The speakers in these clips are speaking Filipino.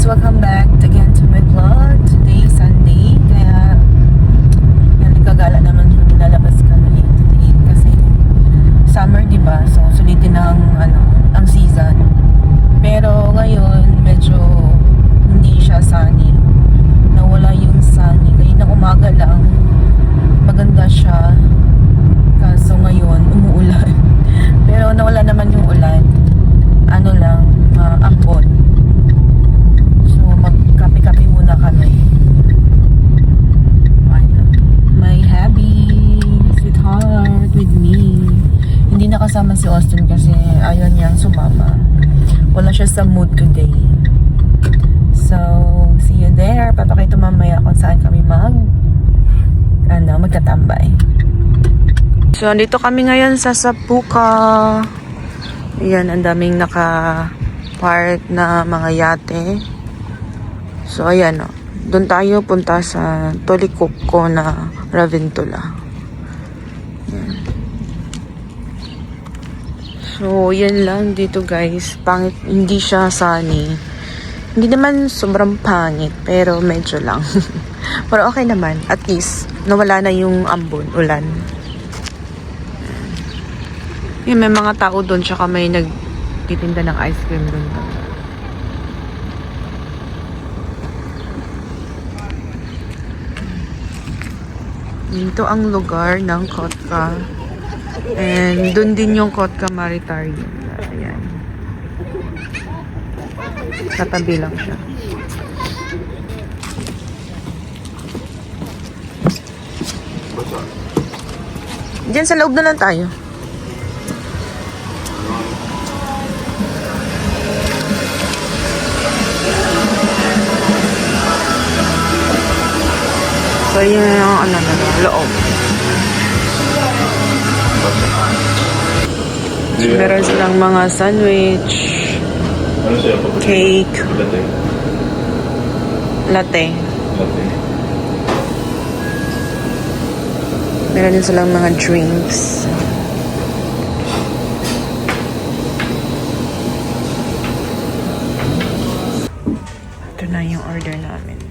welcome back again to my vlog. Today is Sunday, kaya nagkagala naman kami, lalabas kami today kasi summer, diba? So sulitin ang season. Pero ngayon medyo hindi siya sunny. Nawala yung sunny. Ngayon umaga lang maganda siya. Kaso ngayon umuulan. Pero nawala naman yung ulan. Ambon. Magkape-kape muna kami. My hubby, sweetheart, with me. Hindi nakasama si Austin kasi ayaw niyang sumama. Wala siya sa mood today. So, see you there. Papakita mamaya kung saan kami magtatambay. So, andito kami ngayon sa Sapuca. Ayan, ang daming naka-park na mga yate. So, ayan o. Doon tayo punta sa Tolikoko na Ravintula. Ayan. So, yan lang dito guys. Pangit, hindi siya sunny. Hindi naman sobrang pangit, pero medyo lang. Pero okay naman. At least, nawala na yung ambon, ulan. Ayan, may mga tao doon, tsaka may nagtitinda ng ice cream doon. Dito ang lugar ng Kotka. And doon din yung Kotka Maritarium. Ayan. Katabi lang siya. Diyan sa loob na lang tayo. So, yun yung loob. Meron silang mga sandwich, cake, latte. Meron din silang mga drinks. Ito na yung order namin.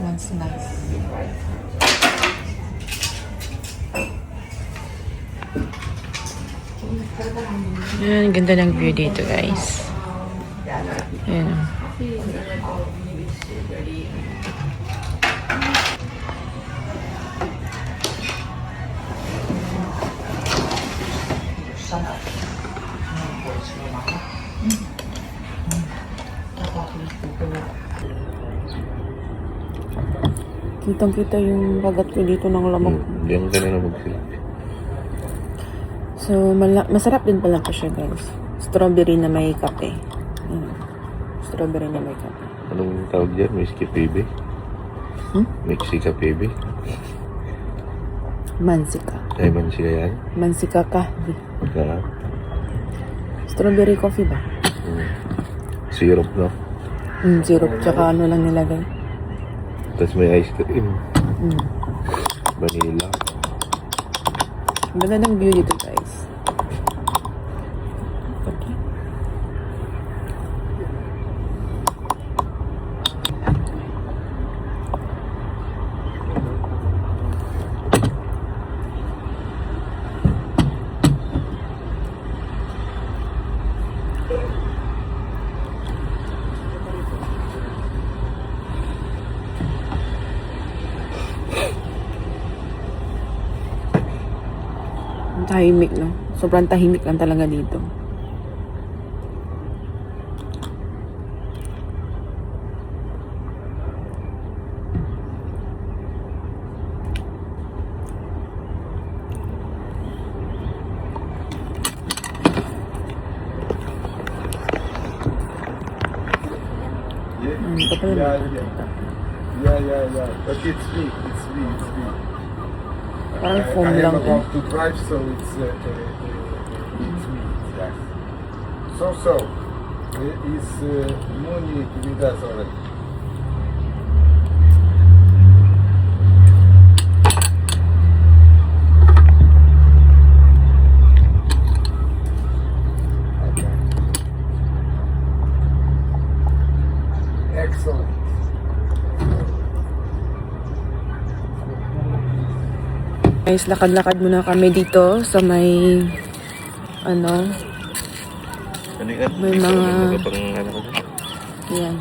One's nice. Ayan, ganda ng view dito guys. Ayan. Kitang-kita yung bagat ko dito ng lamok. Diyan ka na mag-film. So, masarap din pala ito siya, guys. Strawberry na may kape. Strawberry na may kape. Anong tawag dyan? Mexica Pebe? Mexica Pebe? Mansika. Ay, Mansika yan? Mansika ka. Strawberry coffee ba? Syrup, no? Syrup. Tsaka ano lang nilagay. Tapos may ice cream. Vanilla. Ganda ng view dito, guys. Okay. Tahimik, no? Sobrang tahimik lang talaga dito. Yeah. But it's me. Parang foam I lang. am about to drive, so it's me. Yeah. So. Is Muni with us already? Okay. Guys, lakad-lakad muna kami dito sa may ano, may mga yan.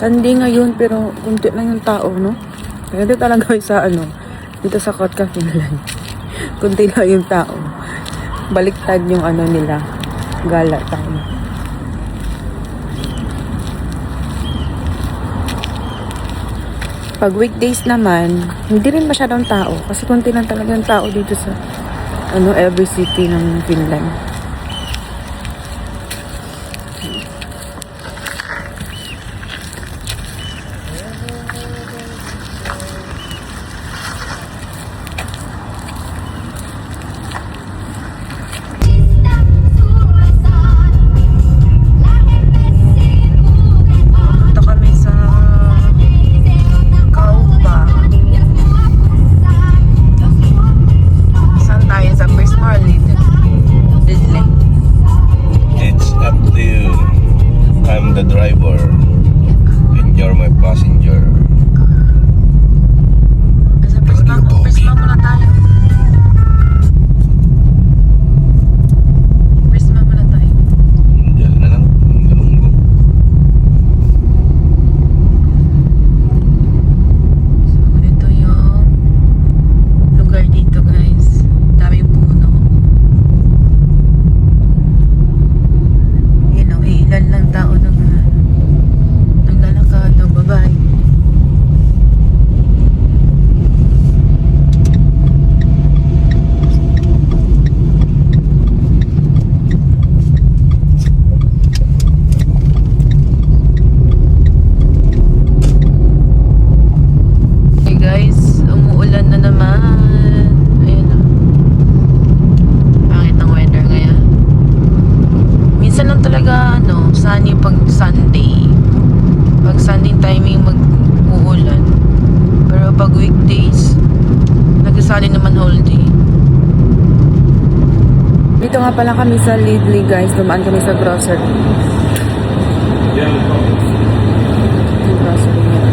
Sunday ngayon pero kunti lang yung tao, no? Ganito talaga sa ano, dito sa Kotka, Finland. Kunti lang yung tao. Baliktad yung ano nila, gala tayo. Pag weekdays naman, hindi rin masyadong tao kasi kunti lang talaga yung tao dito sa ano, every city ng Finland. Punta kami sa Kaupa. Saan tayo? Sa Prismar, Lidl. It's up to you. I'm the driver and you're my passenger. Sa Prismar muna tayo. Prismar muna tayo. Diyan na lang. Galunggo. So, ganito yung lugar dito, guys. Daming puno. Yun o, ilan lang tao naglalakad, nagbabay. Hey guys, umuulan na naman. Ayan o. Pangit ang weather ngayon. Minsan lang talaga, ano, sunny pag Sunday. Pag Sunday timing mag-uulan. Pero pag weekdays, nag-sunny naman whole day. Dito nga pala kami sa Lidl, guys. Dumaan kami sa grocery. Yung grocery niya.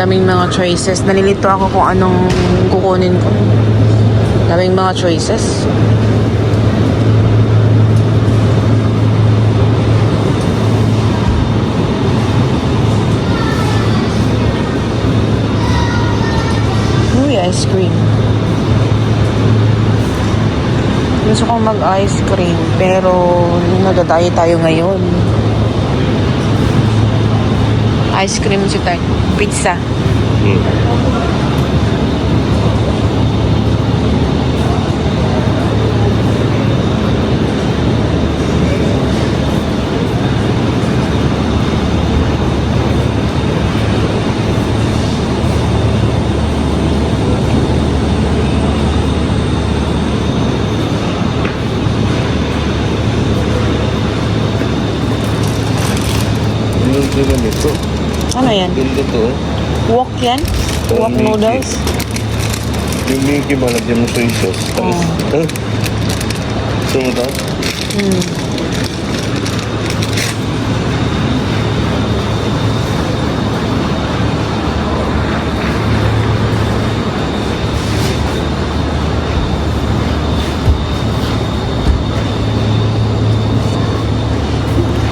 Daming mga choices. Nalilito ako kung anong kukunin ko. Daming mga choices. Uy, ice cream. Gusto kong mag-ice cream, pero nagdadayo tayo ngayon. Ice cream si tayo. Pizza. Yung ganito. Ano yan? Ganda to. Wok yan? Wok Mickey. noodles? Yung Mickey ba lagyan mo soy sauce? Tapos, gusto mo to?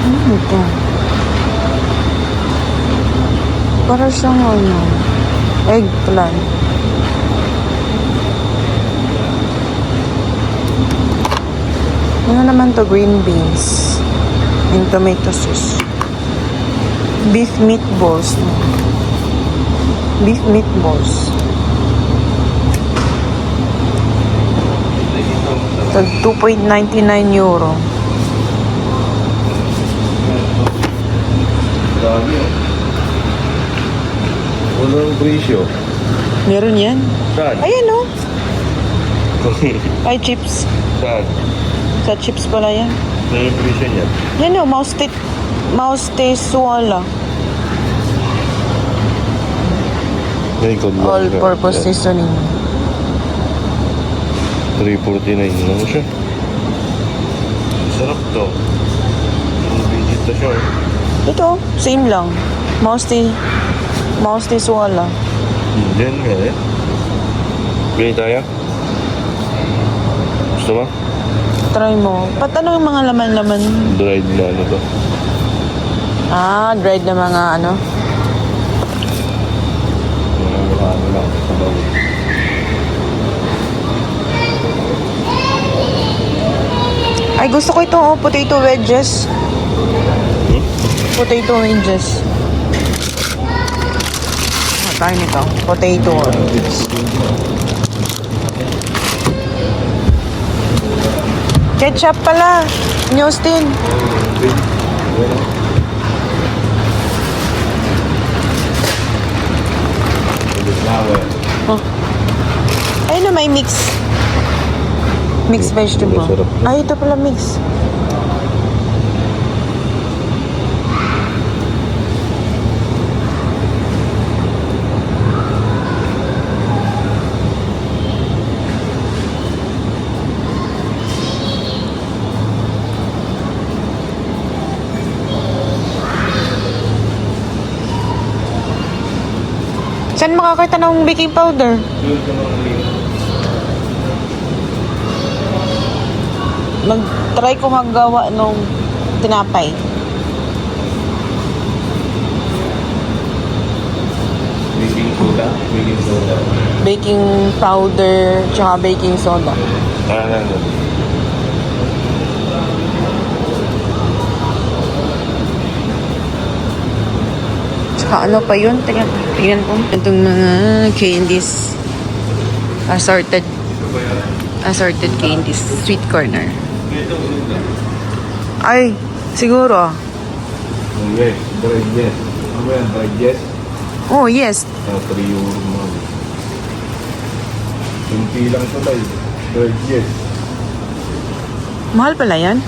Ano ito? Para siyang ano, eggplant. Ano naman to? Green beans and tomato sauce. Beef meatballs. Beef meatballs. Tag 2.99 euro. Dami oh. Walang presyo. Meron yan? Saan? Ayan o. Ay, chips. Saan? Sa chips pala yan. Ano yung presyo niya? Yan o, mouse taste wala. May good luck. All-purpose seasoning. 349 lang siya. Sarap to. Ang bigit na siya. Ito, same lang. Mausti suwala. Diyan nga eh. Bili tayo? Gusto mo? Try mo. Ba't ano yung mga laman-laman? Dried na ano to. Ah, dried na mga ano. Ano lang sa bawal. Ay, gusto ko ito, oh, potato wedges. Potato wedges. Tayo nito. Potato wedges. Ketchup pala. Newstin. Oh. Ayun na, may mix. Mixed vegetable. Sarap. Ay, ito pala mix. Saan makakita ng baking powder? Mag-try ko maggawa nung tinapay. Baking soda? Baking soda. Baking powder, tsaka baking soda. Ano? Tsaka ano pa yun? Tingnan ko. Itong mga candies. Assorted candies. Sweet corner. Ay, siguro. Yes, dried yes. Ano ba yan? Dried yes? Oh, yes. 3 euro mo. Kunti lang ito tayo. Dried yes. Mahal pala yan.